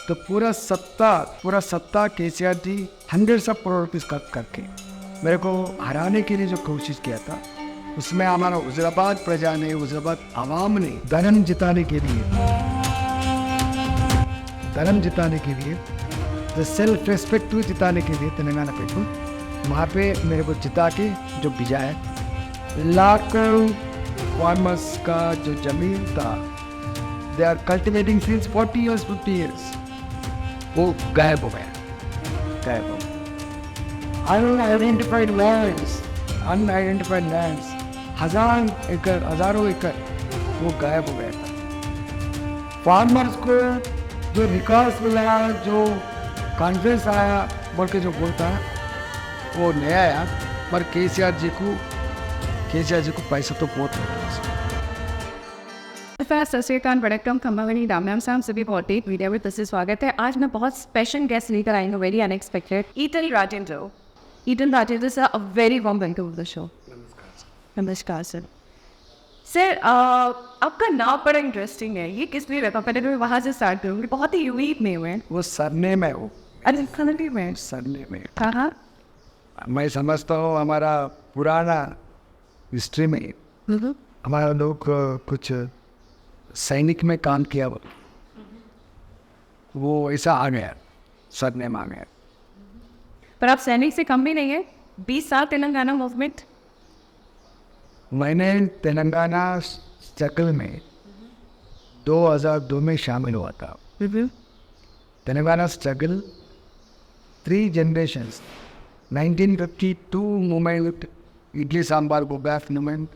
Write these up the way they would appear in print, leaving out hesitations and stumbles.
तो पूरा सत्ता केसीआर जी 100 करोड़ रुपीज़ खर्च करके मेरे को हराने के लिए जो कोशिश किया था, उसमें हमारा वज़ीराबाद प्रजा ने, वज़ीराबाद आवाम ने धर्म जिताने के लिए, जो सेल्फ रेस्पेक्ट जिताने के लिए तेलंगाना पीपल वहाँ पे मेरे को जिता के जो भिजाया, लाखों फार्मर्स का जो ज़मीन था, they are cultivating since 40 years 50 years, वो गायब हो गया। अनआइडेंटिफाइड लैंड्स हज़ारों एकड़ वो गायब हो गया था। फार्मर्स को जो विकास मिला, जो कॉन्फ्रेंस आया बोल के जो बोलता है वो नया आया, पर केसीआर जी को पैसा तो बहुत मिला। सत श्रीकाल, वड़कम, खम्बावनी, राम राम साहब, सभी बहुत ही वीडियो में तस्वीर स्वागत है। आज मैं बहुत स्पेशल गेस्ट लेकर आई हूँ, वेरी अनएक्सपेक्टेड, ईटन Rajendra sir, a very warm welcome to the show. नमस्कार सर। सर, आपका नाम बड़ा इंटरेस्टिंग है, ये किस लिए रखा? पहले तो मैं वहाँ से स्टार्ट करूँगी, बहुत ही यूनिक नेम है। वो सरनेम है, वो सरनेम है। हाँ, मैं समझता हूँ हमारा पुराना हिस्ट्री में हमारा लोग कुछ सैनिक में काम किया, वो ऐसा आ गया, सरनेम आ गया। पर आप सैनिक से कम भी नहीं है। 20 साल तेलंगाना मूवमेंट। मैंने तेलंगाना स्ट्रगल में 2002 में शामिल हुआ था। Telangana struggle 3 generations, 1952 movement, idli sambar go back movement,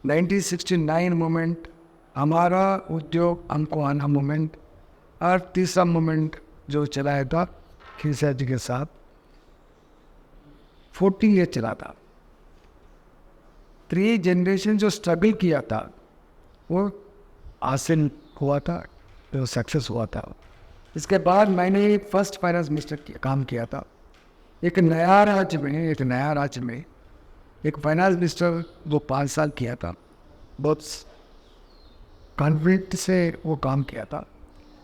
1969 movement, हमारा उद्योग हमको आना मूवमेंट, और तीसरा मूवमेंट जो चलाया था केसीआर जी के साथ 40 years चला था। 3 generation जो स्ट्रगल किया था वो हासिल हुआ था, वो सक्सेस हुआ था। इसके बाद मैंने फर्स्ट फाइनेंस मिनिस्टर काम किया था। एक नया राज्य में एक फाइनेंस मिनिस्टर वो 5 साल किया था, बहुत कॉन्फिडेंट से वो काम किया था।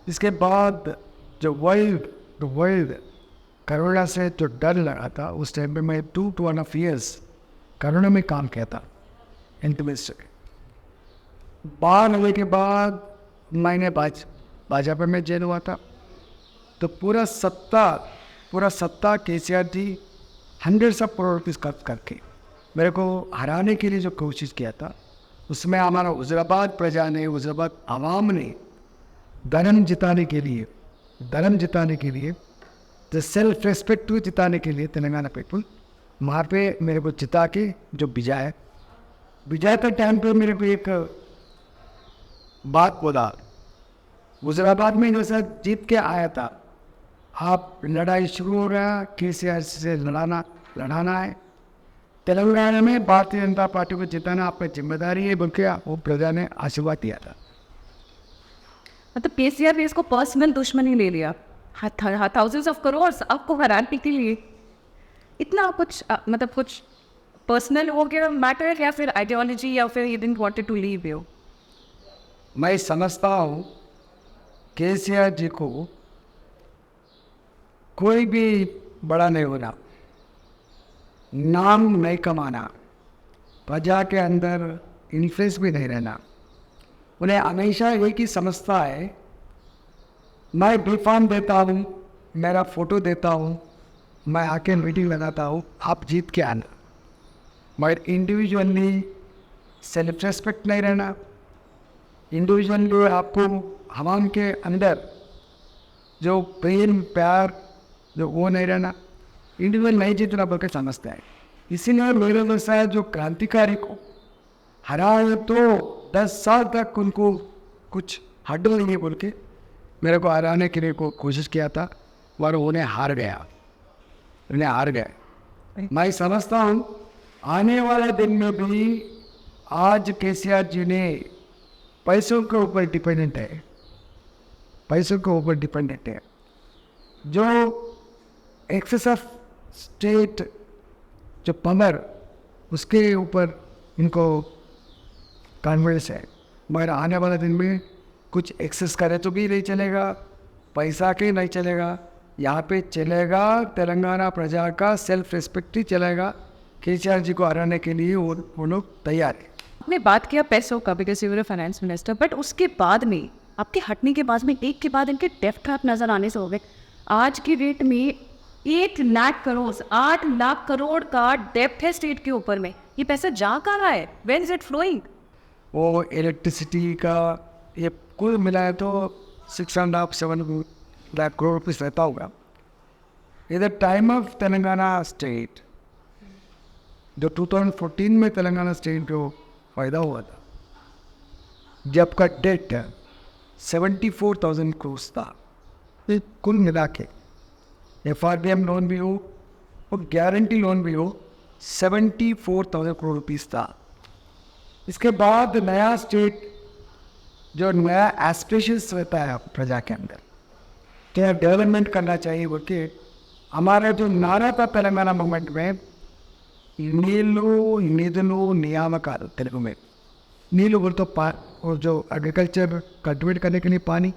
इसके बाद जो वर्ल्ड कोरोना से जो डर लगा था, उस टाइम पे मैं 2.5 years कोरोना में काम किया था हेल्थ मिनिस्टर। बाहर होने के बाद मैंने भाजपा में जेल हुआ था। तो पूरा सत्ता केसीआर जी 100 करोड़ रुपीज़ खर्च करके मेरे को हराने के लिए जो कोशिश किया था, उसमें हमारा वज़ीराबाद प्रजा ने, वज़ीराबाद आवाम ने धर्म जिताने के लिए, जो सेल्फ रेस्पेक्ट जिताने के लिए तेलंगाना पीपल वहाँ पे मेरे को जिता के जो भिजाया के टाइम पे मेरे को एक बात बोला, वज़ीराबाद में जैसा जीत के आया था, आप लड़ाई शुरू हो गया, केसीआर से लड़ाना है, तेलंगाना में भारतीय जनता पार्टी को जिताना आपकी जिम्मेदारी है बोल के वो प्रजा ने आशीर्वाद दिया था। मतलब केसीआर ने इसको पर्सनल दुश्मनी ले लिया, थाउजेंड्स ऑफ करोड़ आपको हराने के लिए। इतना कुछ मतलब कुछ पर्सनल हो गया मैटर, या फिर आइडियोलॉजी, या फिर he didn't wanted to leave you? मैं समझता हूँ केसीआर जी को कोई भी बड़ा नहीं होना, नाम नहीं कमाना, प्रजा के अंदर इन्फ्लुएंस भी नहीं रहना, उन्हें हमेशा एक ही समझता है, मैं बिफार्म देता हूँ, मेरा फ़ोटो देता हूँ, मैं आके मीटिंग लगाता हूँ, आप जीत के आना, मगर इंडिविजुअली सेल्फ रेस्पेक्ट नहीं रहना, इंडिविजुअली आपको हवाम के अंदर जो प्रेम प्यार जो वो नहीं रहना, इंडिविजुअल नहीं जीतना बोल के समझता है। इसीलिए मेरे जैसा जो क्रांतिकारी को हराए तो 10 साल तक उनको कुछ हड्डल नहीं बोल के मेरे को हराने के लिए कोशिश किया था, और उन्हें हार गया। मैं समझता हूँ आने वाले दिन में भी आज केसीआर जी ने पैसों के ऊपर डिपेंडेंट है, जो एक्सेस ऑफ स्टेट जो पावर उसके ऊपर इनको कॉन्फिडेंस है, मगर आने वाले दिन में कुछ एक्सेस करे तो भी नहीं चलेगा, पैसा के नहीं चलेगा, यहाँ पे चलेगा तेलंगाना प्रजा का सेल्फ रिस्पेक्ट ही चलेगा। केसीआर जी को हराने के लिए वो लोग तैयार है। आपने बात किया पैसों का, because you were finance minister, but उसके बाद में आपके हटने के बाद में एक के बाद इनके डेप्थ ट्रैप नजर आने से हो गए। आज की रेट में 1 लाख करोड़, 8 लाख करोड़ का डेप्थ है स्टेट के ऊपर में। ये पैसा जा कहाँ रहा है? When is it flowing? वो इलेक्ट्रिसिटी का ये कुल मिलाए तो 6.5-7 लाख करोड़ रुपीज़ रहता होगा। इधर टाइम ऑफ तेलंगाना स्टेट जो 2014 में तेलंगाना स्टेट को फायदा हुआ था, जब का डेट 74,000 करोड़ था। ये कुल मिला के FRBM लोन भी हो और गारंटी लोन भी हो 74,000 करोड़ रुपीज़ था। इसके बाद नया स्टेट जो नया एस्पिरेशंस रहता है प्रजा के अंदर, क्या डेवलपमेंट करना चाहिए बोल के हमारा जो नारा था तेलंगाना मूवमेंट में, नीलू निधुलू नियामकाल, तेलुगु में नीलू बोल तो और जो एग्रीकल्चर कल्टिवेट करने के लिए पानी,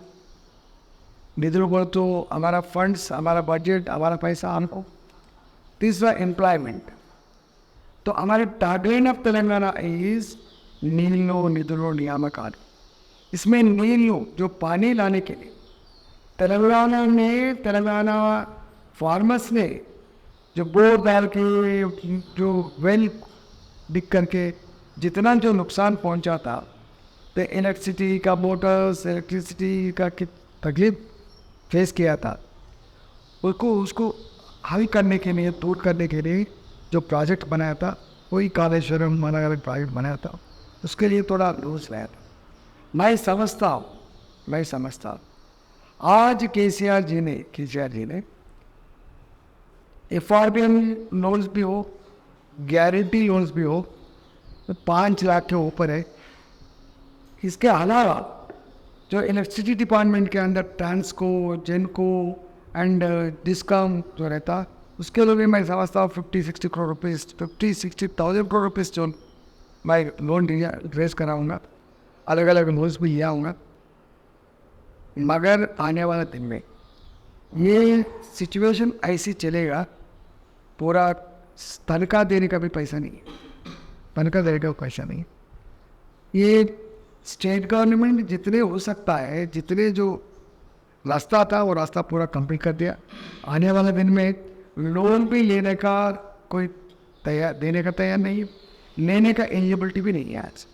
निधुलू बोल तो हमारा फंड्स, हमारा बजट, हमारा पैसा हमको। तीसरा एम्प्लॉयमेंट। तो हमारे टारगेट ऑफ तेलंगाना इज नीलू निधुलू नियामकाल। इसमें नीलू जो पानी लाने के लिए तेलंगाना फार्मर्स ने जो बोर डाल के जो वेल डिग करके जितना जो नुकसान पहुंचा था, तो इलेक्ट्रिसिटी का मोटर्स, इलेक्ट्रिसिटी का तकलीफ फेस किया था, उसको हल करने के लिए, दूर करने के लिए जो प्रोजेक्ट बनाया था, वही कालेश्वरम अलग अलग प्रोजेक्ट बनाया था। उसके लिए थोड़ा लूज रहा था। मैं समझता हूँ आज केसीआर जी ने FRBM लोन्स भी हो, गारंटी लोन्स भी हो, तो 5 लाख के ऊपर है। इसके अलावा जो इलेक्ट्रिसिटी डिपार्टमेंट के अंदर ट्रांसको, जेनको एंड डिस्कॉम जो रहता, उसके लिए भी मैं समझता हूँ 50-60 करोड़ रुपीज़, 50-60,000 करोड़ रुपीज़ जो मैं लोन रेज कराऊँगा, अलग अलग लोन्स भी लिया आऊँगा। मगर आने वाले दिन में ये सिचुएशन ऐसी चलेगा, पूरा तनख्वाह देने का भी पैसा नहीं है, तनख्वाह देने का पैसा नहीं है। ये स्टेट गवर्नमेंट जितने हो सकता है, जितने जो रास्ता था वो रास्ता पूरा कंप्लीट कर दिया। आने वाले दिन में लोन भी लेने का कोई देने का तैयार नहीं है, लेने का एलिजिबिलिटी भी नहीं है आज।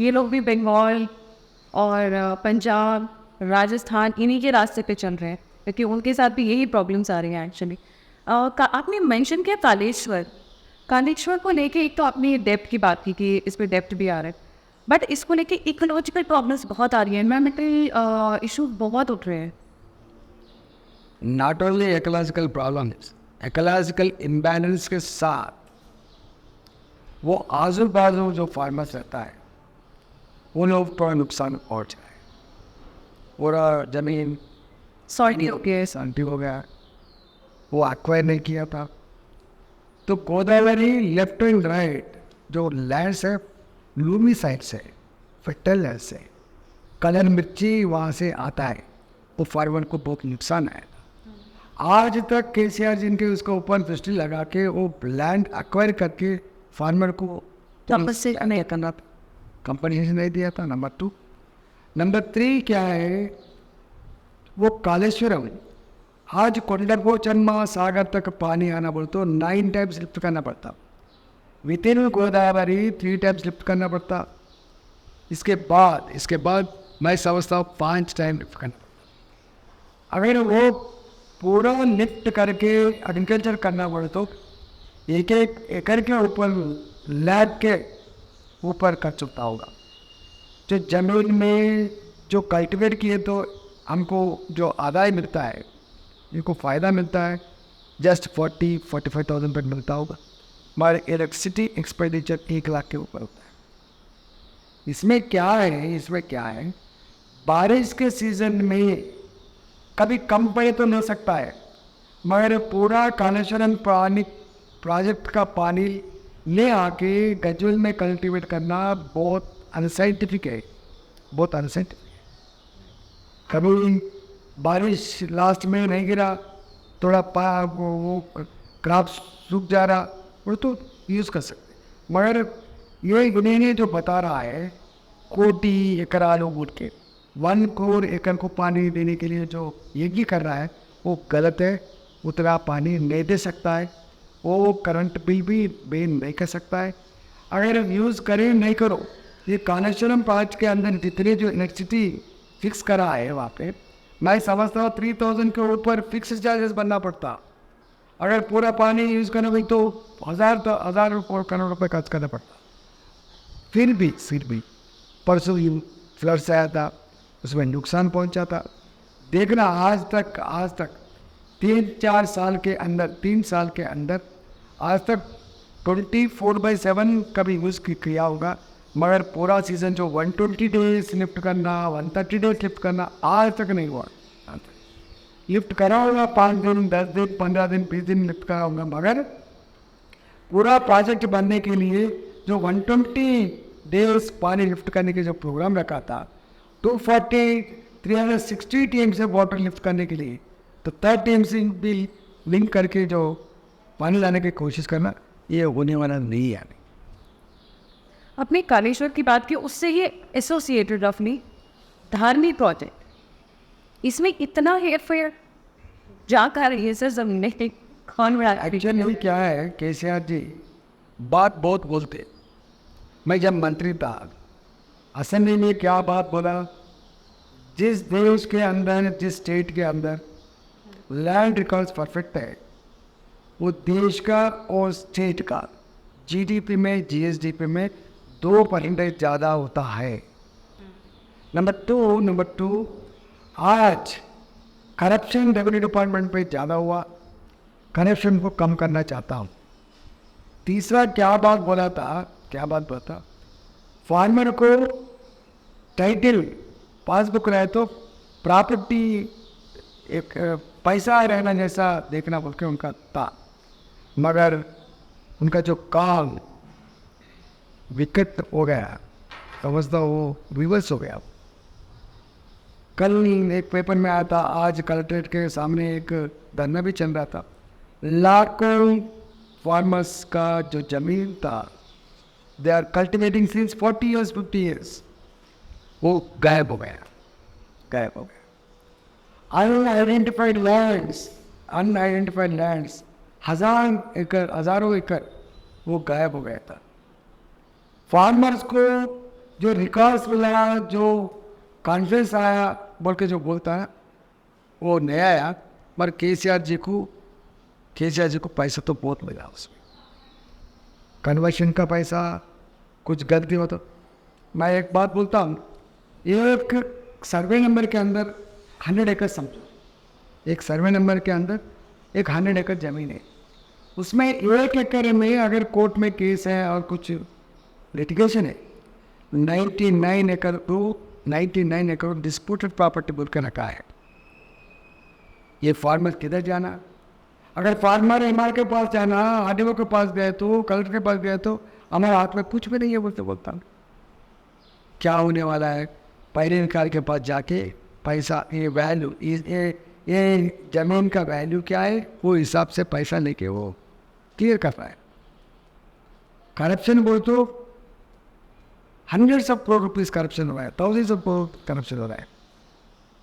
ये लोग भी बंगाल और पंजाब, राजस्थान इन्हीं के रास्ते पे चल रहे हैं, क्योंकि उनके साथ भी यही प्रॉब्लम्स आ रही हैं एक्चुअली। आपने मेंशन किया कालेश्वर को लेके, एक तो आपने डेप्थ की बात की कि इस पर डेप्थ भी आ रहा है, बट इसको लेके इकोलॉजिकल प्रॉब्लम्स बहुत आ रही है, एनवायरमेंटल इशू बहुत उठ रहे हैं। Not only ecological problems, ecological imbalance के साथ वो आजू बाजू जो फार्मर्स रहता है वो लोग थोड़ा नुकसान पहुँच रहा है। पूरा ज़मीन सॉल्टी हो गया, सॉल्टी हो गया, वो एक्वायर नहीं किया था। तो गोदावरी लेफ्ट एंड राइट जो लैंड्स है, लूमी साइड से, फर्टाइल लैंड से, कलर मिर्ची वहाँ से आता है, वो फार्मर को बहुत नुकसान आया था। आज तक केसीआर जी के उसके ऊपर दृष्टि लगा के वो लैंड एक्वायर करके फार्मर को कंपनसेशन नहीं करना था, कंपनसेशन नहीं दिया था। नंबर 2। नंबर 3 क्या है, वो कालेश्वरम आज कोंडरगो चन्मा सागर तक पानी आना बोल तो 9 टाइम्स लिफ्ट करना पड़ता, with in Godavari 3 times lift करना पड़ता। इसके बाद मैं समझता हूँ 5 टाइम लिफ्ट करना पड़ता। अगर वो पूरा लिफ्ट करके एग्रीकल्चर करना पड़े तो एक एकड़ के ऊपर लैब के ऊपर खर्च होता होगा। जो जमीन में जो कल्टिवेट किए तो हमको जो आदाय मिलता है, इनको फ़ायदा मिलता है, जस्ट 40-45,000 तक मिलता होगा। हमारे इलेक्ट्रिसिटी एक्सपेंडिचर 1 लाख के ऊपर होता है। इसमें क्या है, बारिश के सीज़न में कभी कम पड़े तो नहीं सकता है, मगर पूरा कालेश्वरम प्रोजेक्ट का पानी ले आके गजवेल में कल्टिवेट करना बहुत अनसाइंटिफिक है, बहुत अनसाइंटिफिक है। कभी बारिश लास्ट में नहीं गिरा, थोड़ा वो क्रॉप सूख जा रहा, वो तो यूज़ कर सकते। मगर ये इन्हें जो बता रहा है कोटी एकड़ आलू बोल के 1 करोड़ एकड़ को पानी देने के लिए जो यज्ञ कर रहा है वो गलत है। उतना पानी नहीं दे सकता है, वो करंट बिल भी पे नहीं कर सकता है। अगर यूज़ करें नहीं करो, ये कालेश्वरम प्रोजेक्ट के अंदर जितने जो इलेक्ट्रिसिटी फिक्स करा है वहाँ पे, मैं समझता हूँ 3000 के ऊपर फिक्स चार्जेस बनना पड़ता। अगर पूरा पानी यूज़ करना भाई तो हज़ार करोड़ रुपये खर्च करना पड़ता। फिर भी परसों ही फ्लड्स आया था, उसमें नुकसान पहुंचा था। देखना आज तक 3 साल के अंदर आज तक 24/7 कभी यूज़ किया होगा, मगर पूरा सीज़न जो 120 डेज लिफ्ट करना, 130 डेज लिफ्ट करना आज तक नहीं हुआ। लिफ्ट करा होगा 5 दिन, 10 दिन, 15 दिन, 20 दिन लिफ्ट करा होगा, मगर पूरा प्रोजेक्ट बनने के लिए जो 120 डेज पानी लिफ्ट करने के जो प्रोग्राम रखा था, 360 टीएम से वाटर लिफ्ट करने के लिए, तो 3 टीएम से भी लिंक करके जो पानी लाने की कोशिश करना, ये होने वाला नहीं है। अपने कालेश्वर की बात की, उससे ये एसोसिएटेड रफली धार्मिक प्रोजेक्ट, इसमें इतना हेयर फेयर जा कर रही है सर जमीन ने कौन बड़ा एक्चुअली क्या है, केसीआर जी बात बहुत बोलते। मैं जब मंत्री था असेंबली में क्या बात बोला, जिस देश के अंदर, जिस स्टेट के अंदर लैंड रिकॉर्ड्स परफेक्ट है, वो देश का और स्टेट का जीडीपी में, जीएसडीपी में 2% ज़्यादा होता है। नंबर टू आज करप्शन रेवेन्यू डिपार्टमेंट पे ज़्यादा हुआ, करप्शन को कम करना चाहता हूँ। तीसरा क्या बात बोला था, फार्मर को टाइटल पासबुक रहे तो प्रॉपर्टी एक पैसा रहना जैसा देखना बोल के उनका था, मगर उनका जो काम विकट हो गया, समझता वो रिवर्स हो गया। कल एक पेपर में आया था, आज कलेक्ट्रेट के सामने एक धरना भी चल रहा था। लाखों फार्मर्स का जो ज़मीन था, they are cultivating since 40 years 50 years, वो गायब हो गया। अनआइडेंटिफाइड लैंड्स हज़ारों एकड़ वो गायब हो गया था। फार्मर्स को जो रिकॉर्ड्स मिला, जो कॉन्फ्रेंस आया बोल के जो बोलता है वो नहीं आया, मगर केसीआर जी को पैसा तो बहुत मिला उसमें, कन्वर्शन का पैसा, कुछ गलती हो तो। मैं एक बात बोलता हूँ, एक सर्वे नंबर के अंदर 100 एकड़ समझो, एक सर्वे नंबर के अंदर एक 100 एकड़ ज़मीन है, उसमें 1 एकड़ में अगर कोर्ट में केस है और कुछ लिटिगेशन है, 99 एकड़ डिस्प्यूटेड प्रॉपर्टी बोल के रखा है। ये फार्मर किधर जाना? अगर फार्मर एमआर के पास जाना, आरडीओ के पास गए तो, कलेक्टर के पास गए तो हमारे हाथ में कुछ भी नहीं है बोलता हूँ। क्या होने वाला है? पहले निकाल के पास जाके पैसा, ये वैल्यू, ये ज़मीन का वैल्यू क्या है, वो हिसाब से पैसा लेके वो क्लियर कर रहा है। करप्शन बोल तो hundreds of crore rupees corruption हो रहा है, thousands of crore करप्शन हो रहा है।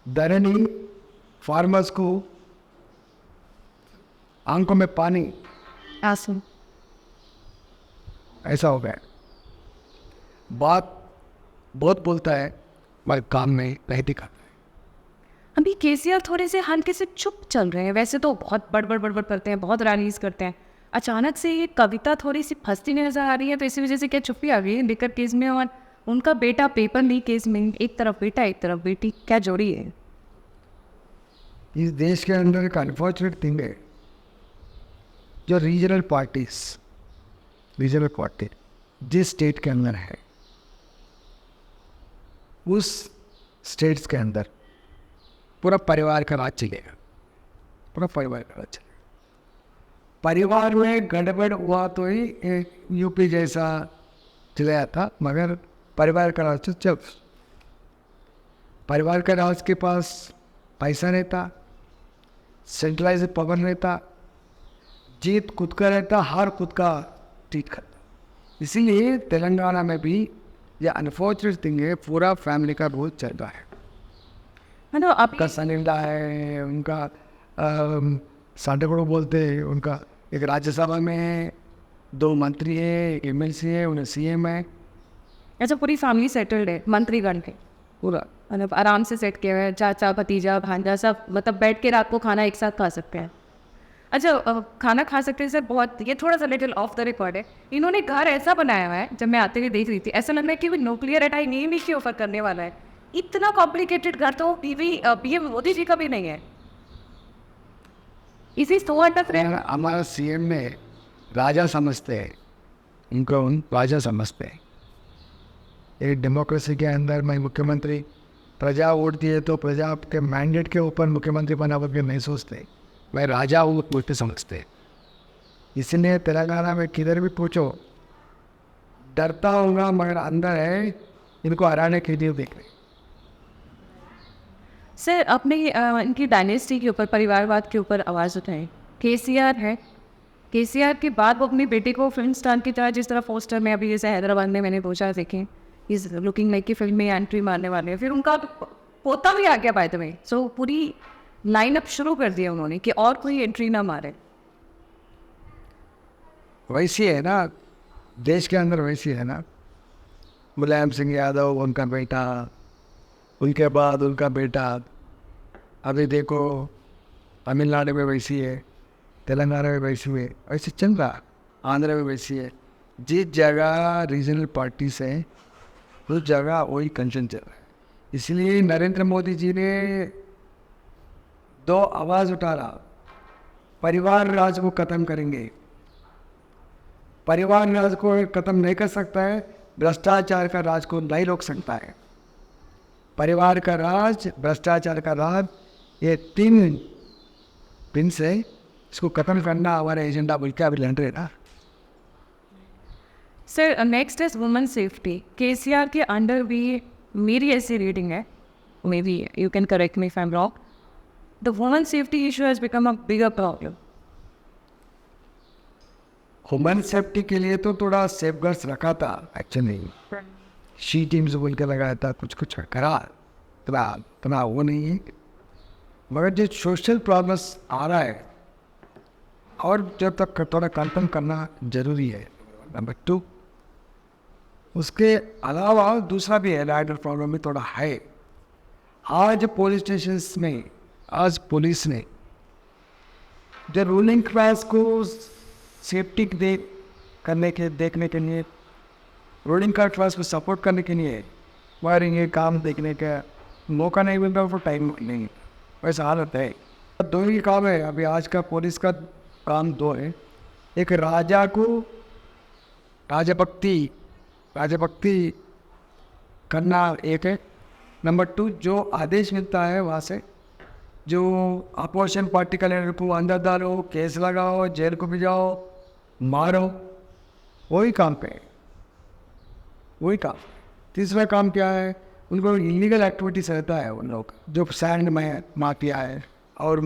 धरनी फार्मर्स को आंखों में पानी आंसू ऐसा हो गया। बात बहुत बोलता है मगर काम में नहीं दिखाता है। अभी केसीआर थोड़े से हल्के से चुप चल रहे हैं, वैसे तो बहुत बड़बड़ करते हैं, बहुत रैलीज करते हैं। अचानक से ये कविता थोड़ी सी फंसती नजर आ रही है, तो इसी वजह से क्या चुप्पी आ गई है लिकर केस में? और उनका बेटा पेपर लीक केस में, एक तरफ बेटा एक तरफ बेटी, क्या जोड़ी है? इस देश के अंदर एक अनफॉर्चुनेट थिंग है, जो रीजनल पार्टी जिस स्टेट के अंदर है, उस स्टेट्स के अंदर पूरा परिवार का राज चलेगा, परिवार में गड़बड़ हुआ तो ही यूपी जैसा चला था, मगर परिवार का राज तो जब परिवार का राज के पास पैसा रहता, सेंट्रलाइज पावर रहता, जीत खुद का रहता, हार खुद का ट्रीट करता। इसीलिए तेलंगाना में भी ये अनफॉर्चुनेट थिंग है, पूरा फैमिली का बहुत चल रहा है। मतलब आप उनका सनिंदा है, उनका साढ़े को बोलते हैं, उनका एक राज्यसभा में है, 2 मंत्री है, एक MLC है, उन्हें CM है, अच्छा पूरी फैमिली सेटल्ड है, मंत्रीगण के पूरा। मतलब आराम से सेट किया हुआ है, चाचा भतीजा भांजा सब मतलब बैठ के रात को खाना एक साथ खा सकते हैं। अच्छा खाना खा सकते हैं सर, बहुत ये थोड़ा सा लिटिल ऑफ द रिकॉर्ड है। इन्होंने घर ऐसा बनाया हुआ है, जब मैं आते हुए देख रही थी ऐसा लग रहा है कि वो न्यूक्लियर अटैक नहीं भी की ऑफर करने वाला है। इतना कॉम्प्लिकेटेड घर तो PM मोदी जी का भी नहीं है। इसी 100 हमारा CM ने राजा समझते हैं, उनको उन राजा समझते हैं। एक डेमोक्रेसी के अंदर मैं मुख्यमंत्री, प्रजा वोट दिए तो प्रजा के मैंडेट के ऊपर मुख्यमंत्री बना करके नहीं सोचते, मैं राजा हूँ बोलते समझते। इसलिए तेलंगाना में किधर भी पूछो, डरता होगा मगर अंदर है, इनको हराने के लिए देख रहे। सर आपने इनकी डायनेस्टी के ऊपर, परिवारवाद के ऊपर आवाज़ उठाई। KCR है, KCR के बाद वो अपनी बेटे को फिल्म स्टार की तरह, जिस तरह पोस्टर में अभी जैसे हैदराबाद में मैंने 2-4 देखे, इज लुकिंग लाइक कि फिल्म में एंट्री मारने वाले हैं। फिर उनका पोता भी आ गया बाय द वे, सो पूरी लाइनअप शुरू कर दिया उन्होंने कि और कोई एंट्री ना मारे। वैसी है ना, देश के अंदर वैसी है ना। मुलायम सिंह यादव उनका बेटा, उनके बाद उनका बेटा, अभी देखो तमिलनाडु में वैसी है, तेलंगाना में वैसी है, ऐसे चल रहा, आंध्र में वैसी है। जिस जगह रीजनल पार्टीज हैं उस जगह वही कंचन चल रहा है। इसलिए नरेंद्र मोदी जी ने 2 आवाज़ उठा रहा, परिवार राज को ख़त्म करेंगे। परिवार राज को ख़त्म नहीं कर सकता है, भ्रष्टाचार का राज को नहीं रोक सकता है। परिवार का राज, भ्रष्टाचार का राज, ये 3 पिन से इसको ख़त्म करना हमारा एजेंडा बोल के अभी लड़ रहे ना। Sir next is women safety. KCR के अंडर भी मेरी ऐसी रीडिंग है, may be you can correct me if I am wrong, the women safety issue has become a bigger problem. Human safety के लिए तो थोड़ा सेफ गार्ड्स रखा था एक्चुअली, शी टीम्स बोल के लगाया था, कुछ कुछ करा, इतना वो नहीं है। मगर जो सोशल प्रॉब्लम्स आ रहा है और जब तक थोड़ा कंट्रोल करना जरूरी है। नंबर 2, उसके अलावा दूसरा भी है, राइडर प्रॉब्लम भी थोड़ा है। आज पुलिस स्टेशंस में, आज पुलिस ने जो रूलिंग क्लास को सेफ्टी देखने के लिए, रूलिंग क्लास को सपोर्ट करने के लिए वायरिंग ये काम देखने का मौका नहीं मिलता, उसको टाइम नहीं, वैसा हालत है। 2 ही काम है अभी आज का पुलिस का काम, 2 है। एक राजा को राजभक्ति करना एक है। नंबर 2, जो आदेश मिलता है वहाँ से, जो अपोजिशन पार्टी का लीडर को अंदर डालो, केस लगाओ, जेल को भी जाओ, मारो, वही काम पे, वही काम। तीसरा काम क्या है, उनको इलीगल एक्टिविटीज रहता है उन लोग, जो सैंड में माफिया है और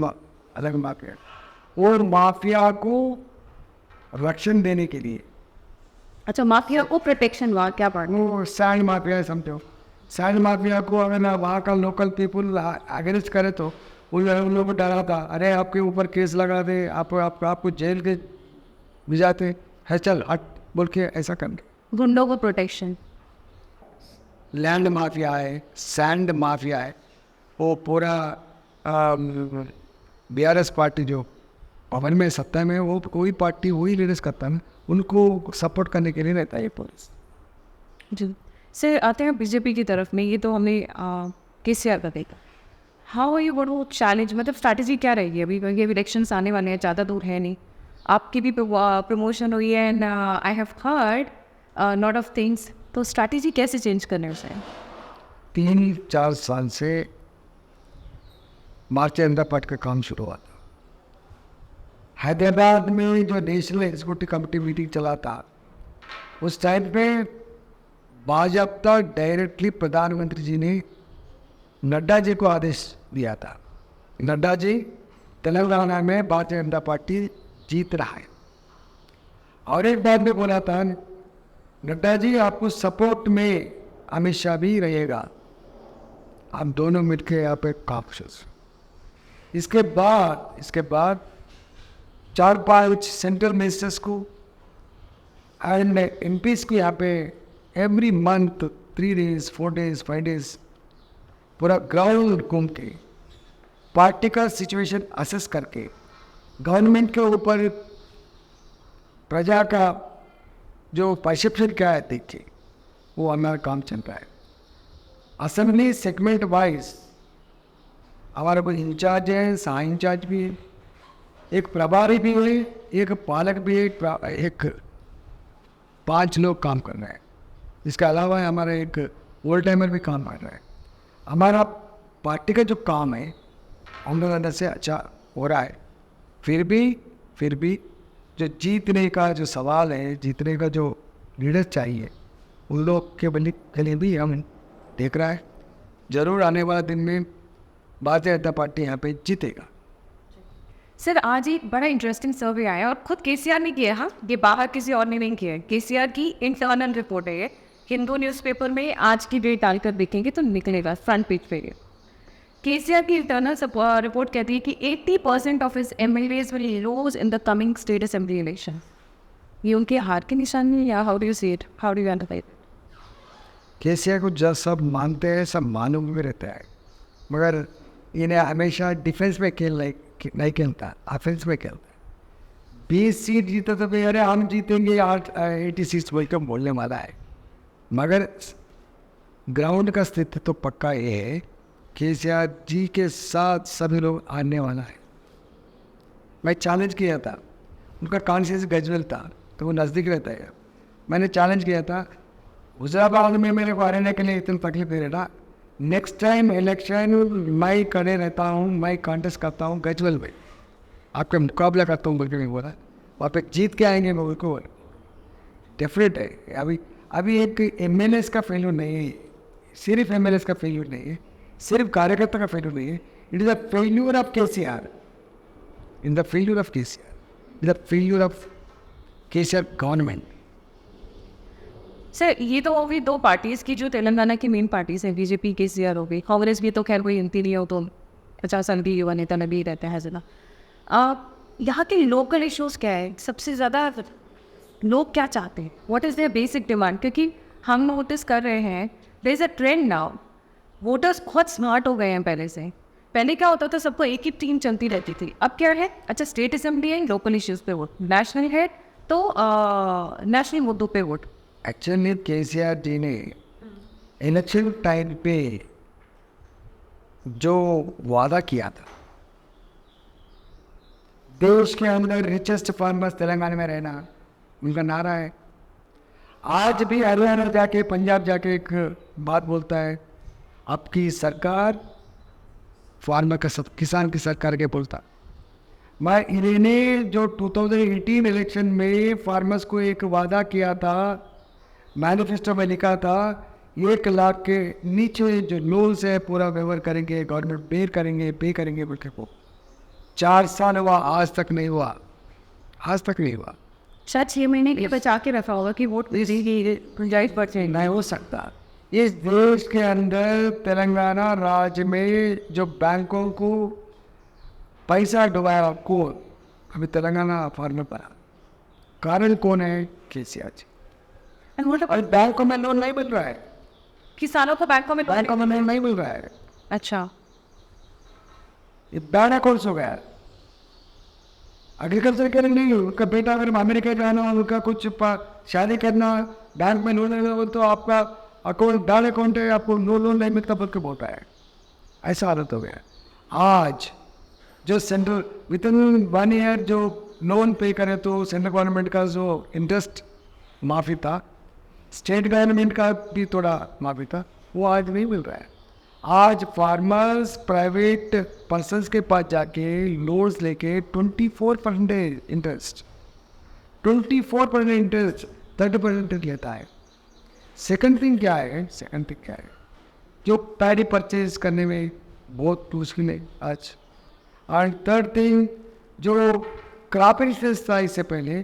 अलग माफिया, और माफिया को रक्षण देने के लिए। अच्छा माफिया को प्रोटेक्शन, वहाँ क्या बात? वो सैंड माफिया है, समझो। सैंड माफिया को अगर ना वहाँ का लोकल पीपुल अगेंस्ट करे तो उन लोगों को डराता, अरे आपके ऊपर केस लगा दे, आपको जेल के भिजाते है, चल हट बोल के ऐसा कर। गुंडों को प्रोटेक्शन। लैंड माफिया है, सैंड माफिया है, वो पूरा BRS पार्टी जो पवन में सत्ता में, वो कोई पार्टी वही लीडर्स करता है ना, उनको सपोर्ट करने के लिए रहता है ये पुलिस। जी सर, आते हैं BJP की तरफ में। ये तो हमने KCR का देखा। How are you going to challenge, मतलब स्ट्रैटेजी क्या रहेगी अभी, क्योंकि अभी इलेक्शंस आने वाले हैं, ज़्यादा दूर है नहीं। आपकी भी प्रमोशन हुई है and I have heard lot of things, तो स्ट्रैटेजी कैसे चेंज करने उसे? 3-4 साल से भारतीय जनता पार्टी का काम शुरू हुआ था। हैदराबाद में जो नेशनल एग्जीक्यूटिव कमेटी मीटिंग चला था, उस टाइम पे भाजपा डायरेक्टली प्रधानमंत्री जी ने नड्डा जी को आदेश दिया था नड्डा जी तेलंगाना में भारतीय जनता पार्टी जीत रहा है। और एक बात में बोला था नड्डा जी, आपको सपोर्ट में अमित शाह भी रहेगा, हम दोनों मिलकर यहाँ पे काम करें। इसके बाद 4-5 सेंट्रल मिनिस्टर्स को एंड एमपीज को यहाँ पे every month 3 days 4 days 5 days पूरा ग्राउंड घूम के पार्टी का सिचुएशन असेस करके गवर्नमेंट के ऊपर प्रजा का जो परसेप्शन क्या है देखिए, वो हमारा काम चल रहा है। असेंबली सेगमेंट वाइज हमारा कोई इंचार्ज है, सहा इंचार्ज भी है, एक प्रभारी भी है, एक पालक भी है, एक 5 लोग काम कर रहे हैं। इसके अलावा हमारा एक ओल्ड टाइमर भी काम कर रहा है। हमारा पार्टी का जो काम है हम लोग अंदर से अच्छा हो रहा है। फिर भी जो जीतने का जो सवाल है, जीतने का जो लीडर चाहिए, उन लोग के लिए भी हम देख रहा है। जरूर आने वाला दिन में भारतीय जनता पार्टी यहाँ पे जीतेगा। सर, आज एक बड़ा इंटरेस्टिंग सर्वे आया और खुद केसीआर ने किया। हाँ, ये बाहर किसी और ने नहीं किया है, केसीआर की इंटरनल रिपोर्ट है ये। हिंदू न्यूज़पेपर में आज की डेट डालकर देखेंगे तो निकलेगा फ्रंट पेज पे। केसीआर की इंटरनल रिपोर्ट कहती है कि 80% of his MLAs will lose in the coming state assembly election. ये उनके हार की निशानी है या how do you see it, how do you understand? KCR को जब सब मानते हैं, सब मालूम भी रहता है, मगर इन्हें हमेशा डिफेंस में नहीं खेलता, ऑफेंस में खेलता है। 20 सीट जीता तो भाई अरे हम जीतेंगे 80 सीट्स बोलने वाला है, मगर ग्राउंड का स्थिति तो पक्का ये है केसीआर जी के साथ सभी लोग आने वाला है। मैं चैलेंज किया था, उनका कॉन्शियस गजवेल था तो वो नज़दीक रहता है। मैंने चैलेंज किया था हुजराबाद में मेरे को हराने के लिए इतनी तकलीफ दे रहा, नेक्स्ट टाइम इलेक्शन मैं खड़े रहता हूँ, मैं कॉन्टेस्ट करता हूँ गजवेल में, आपका मुकाबला करता हूँ बोल के नहीं बोला। वहाँ पे जीत के आएंगे मैं बिल्कुल डेफिनेट है। अभी एक MLAs का फेल्यूर नहीं है, सिर्फ MLAs का फेल्यूर नहीं है, सिर्फ कार्यकर्ता का फेल्यूर नहीं है। It is the failure of KCR, in the failure of KCR, it is the failure of KCR government. Sir, ये तो होगी दो पार्टीज़ की जो तेलंगाना की मेन पार्टीज़ हैं, बीजेपी केसीआर हो गई। कांग्रेस भी तो खैर कोई गिनती नहीं हो, तो 50 साल की युवा नेता नबी रहते हैं ज़रा। यहाँ के लोकल इश्यूज़ क्या है, सबसे ज़्यादा लोग क्या चाहते हैं, what is their basic demand? क्योंकि हम नोटिस कर रहे हैं there is a trend now, voters बहुत स्मार्ट हो गए हैं पहले से। पहले क्या होता था, सबको एक ही टीम चलती रहती थी। अब क्या है, अच्छा स्टेट असेंबली है, लोकल इश्यूज़ पे वोट, नेशनल है तो नेशनल मुद्दों पे वोट। एक्चुअली केसीआर जी ने इलेक्शन टाइम पे जो वादा किया था, देश के अंदर रिचेस्ट फार्मर्स तेलंगाना में रहना, उनका नारा है। आज भी हरियाणा जाके, पंजाब जाके एक बात बोलता है, आपकी सरकार फार्मर का सब, किसान की सरकार के बोलता। मैं इन्होंने जो 2018 इलेक्शन में फार्मर्स को एक वादा किया था, मैनिफेस्टो में लिखा था 1 लाख के नीचे जो लोन्स है पूरा व्यवहार करेंगे, गवर्नमेंट पे करेंगे बोल के वो 4 साल हुआ, आज तक नहीं हुआ। शायद 6 महीने के बचा के रखा होगा कि वोट गुंजाइश बढ़ जाएगी। नहीं हो सकता। इस देश के अंदर तेलंगाना राज्य में जो बैंकों को पैसा डुबाया कौन? अभी तेलंगाना फार्मर बना, कारण कौन है? केसीआर जी। और बैंकों में लोन नहीं मिल रहा है, किसानों को बैंकों में लोन नहीं मिल रहा है। अच्छा, ये बैड अकाउंट्स हो गया। एग्रीकल्चर के लिए नहीं, उनका बेटा अगर अमेरिका जाना, उनका कुछ शादी करना, बैंक में लोन लेना तो आपका अकाउंट बैड अकाउंट है, आपको लोन नहीं मिलता बोल के बोलता है। ऐसा हालत हो गया। आज जो सेंट्रल विद इन 1 ईयर जो लोन पे करे तो सेंट्रल गवर्नमेंट का जो इंटरेस्ट माफ़ी था, स्टेट गवर्नमेंट का भी थोड़ा माफ़ी था, वो आज नहीं मिल रहा है। आज फार्मर्स प्राइवेट पर्सनस के पास जाके लोन्स लेके 24% इंटरेस्ट, 24% इंटरेस्ट 30% लेता है। सेकंड थिंग क्या है, जो पैडी परचेज करने में बहुत मुश्किल है। आज एंड थर्ड थिंग, जो क्रॉप इंश्योरेंस था इससे पहले,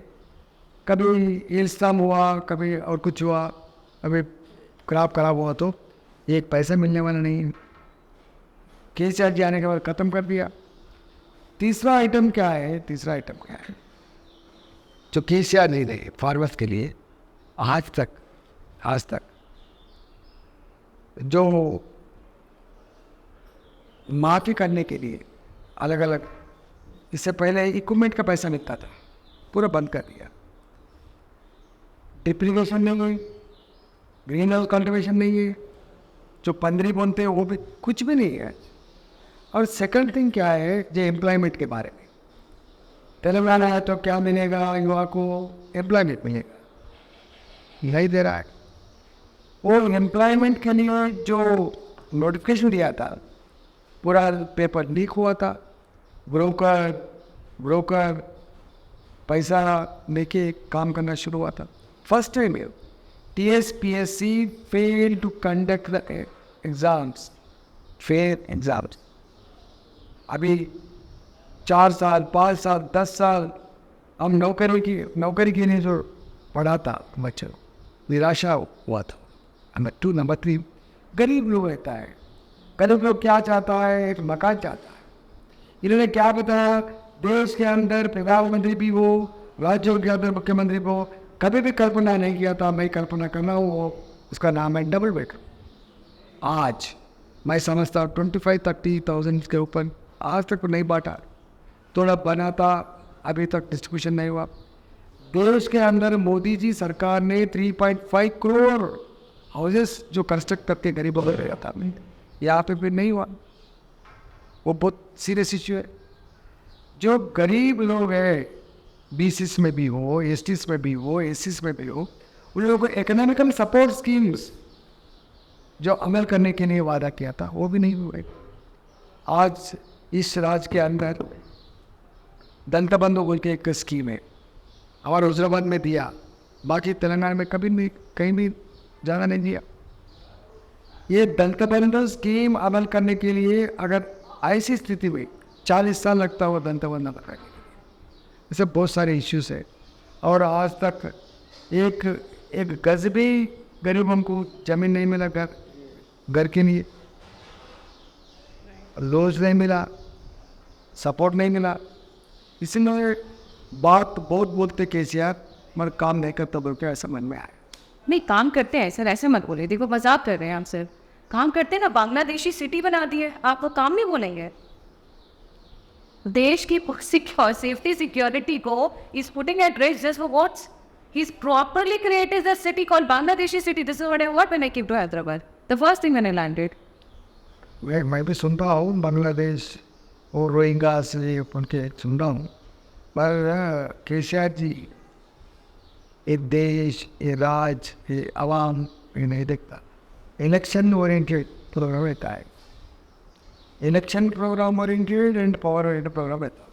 कभी हेलस्टॉर्म हुआ, कभी और कुछ हुआ, अभी क्रॉप खराब हुआ तो एक पैसा मिलने वाला नहीं है। केसीआर जी आने के बाद ख़त्म कर दिया। तीसरा आइटम क्या है जो केसीआर नहीं रहे फार्मर्स के लिए आज तक जो माफ़ी करने के लिए अलग अलग, इससे पहले इक्विपमेंट का पैसा मिलता था, पूरा बंद कर दिया। डिप्रिवेशन नहीं है, ग्रीन हाउस कल्टिवेशन नहीं है, जो पंदरी बोलते हैं वो भी कुछ भी नहीं है। और सेकंड थिंग क्या है, जो एम्प्लॉयमेंट के बारे में, तेलंगाना है तो क्या मिलेगा, युवा को एम्प्लॉयमेंट मिलेगा, नहीं दे रहा है। वो एम्प्लॉयमेंट के लिए जो नोटिफिकेशन दिया था, पूरा पेपर लीक हुआ था, ब्रोकर पैसा लेके काम करना शुरू हुआ था। First time TSPSC failed to conduct the exams, fair exams। अभी 4 साल 5 साल 10 साल हम नौकरी के लिए जो पढ़ा था बच्चों, निराशा हुआ था। नंबर 2, नंबर 3, गरीब लोग रहता है, गरीब लोग क्या चाहता है, एक मकान चाहता है। इन्होंने क्या बताया, देश के अंदर प्रधानमंत्री भी हो, राज्यों के अंदर मुख्यमंत्री भी हो, कभी भी कल्पना नहीं किया था मैं कल्पना करना हूँ, उसका नाम है डबल बेडरूम। आज मैं समझता हूँ 25-30,000 के ऊपर आज तक नहीं बांटा, थोड़ा बना था, अभी तक डिस्ट्रीब्यूशन नहीं हुआ। देश के अंदर मोदी जी सरकार ने 3.5 करोड़ हाउसेस जो कंस्ट्रक्ट करके गरीबों को दिया था, यहाँ पे भी नहीं हुआ। वो बहुत सीरियस इश्यू है। जो गरीब लोग हैं, BCs में भी हो, STs में भी हो, SCs में भी हो, उन लोगों को इकोनॉमिकल सपोर्ट स्कीम्स जो अमल करने के लिए वादा किया था वो भी नहीं हुए। आज इस राज्य के अंदर दंत बंधु बोल के एक स्कीम है, हमारे हुजराबाद में दिया, बाकी तेलंगाना में कभी नहीं, कहीं भी जाना नहीं दिया। ये दंत बंधु स्कीम अमल करने के लिए अगर ऐसी स्थिति में 40 साल लगता हुआ दंत बंधु लगाने के लिए, ऐसे बहुत सारे इश्यूज है। और आज तक एक गज भी गरीबों को जमीन नहीं मिला, घर के लिए लोज नहीं मिला, सपोर्ट नहीं मिला। इसलिए बात बहुत बोलते केसीआर, मगर काम नहीं करता बोल के ऐसा मन में आया। नहीं, काम करते हैं सर, ऐसे मत बोले, देखो मजाक कर रहे हैं आप सर। काम करते हैं ना, बांग्लादेशी सिटी बना दी है, आप वो काम नहीं बोलेंगे। देश की सेफ्टी सिक्योरिटी को is putting at risk just for what's he's properly created a city called Bangladeshi city. This is what I what when I came to Hyderabad, the first thing when I landed. मैं भी सुनता हूँ बांग्लादेश और रोहिंगा से उनके सुन रहा हूँ, पर केसीआर जी ये देश, ये राज, ये आवाम ये नहीं देखता। इलेक्शन ओरिएंटेड प्रोग्राम रहता है, election program oriented and power oriented program रहता है।